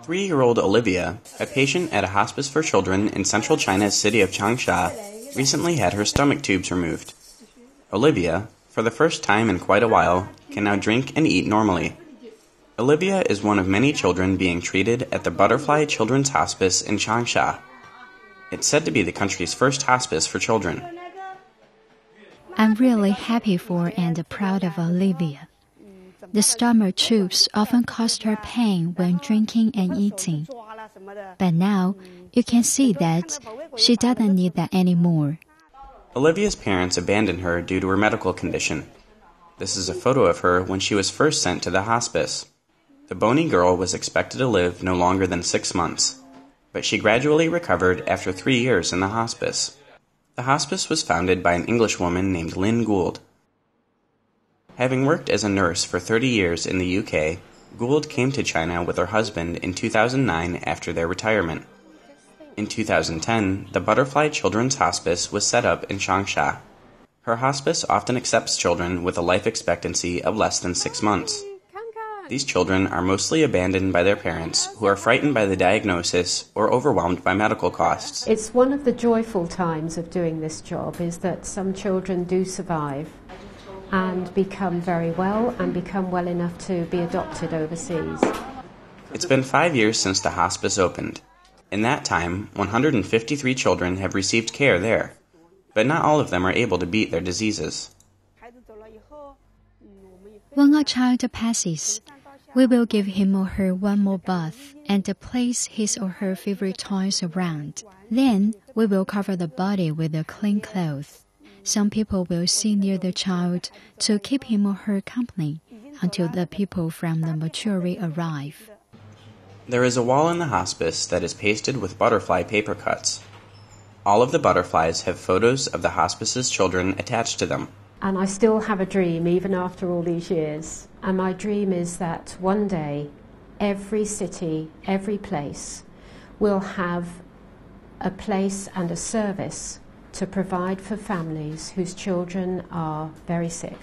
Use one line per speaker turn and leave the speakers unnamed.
3-year-old Olivia, a patient at a hospice for children in central China's city of Changsha, recently had her stomach tubes removed. Olivia, for the first time in quite a while, can now drink and eat normally. Olivia is one of many children being treated at the Butterfly Children's Hospice in Changsha. It's said to be the country's first hospice for children.
I'm really happy for and proud of Olivia. The stomach tubes often caused her pain when drinking and eating. But now, you can see that she doesn't need that anymore.
Olivia's parents abandoned her due to her medical condition. This is a photo of her when she was first sent to the hospice. The bony girl was expected to live no longer than 6 months, but she gradually recovered after 3 years in the hospice. The hospice was founded by an Englishwoman named Lynn Gould. Having worked as a nurse for 30 years in the UK, Gould came to China with her husband in 2009 after their retirement. In 2010, the Butterfly Children's Hospice was set up in Changsha. Her hospice often accepts children with a life expectancy of less than 6 months. These children are mostly abandoned by their parents, who are frightened by the diagnosis or overwhelmed by medical costs.
It's one of the joyful times of doing this job is that some children do survive and become very well and become well enough to be adopted overseas.
It's been 5 years since the hospice opened. In that time, 153 children have received care there, but not all of them are able to beat their diseases.
When a child passes, we will give him or her one more bath and place his or her favorite toys around. Then we will cover the body with a clean cloth. Some people will sit near the child to keep him or her company until the people from the mortuary arrive.
There is a wall in the hospice that is pasted with butterfly paper cuts. All of the butterflies have photos of the hospice's children attached to them.
And I still have a dream even after all these years. And my dream is that one day every city, every place will have a place and a service to provide for families whose children are very sick.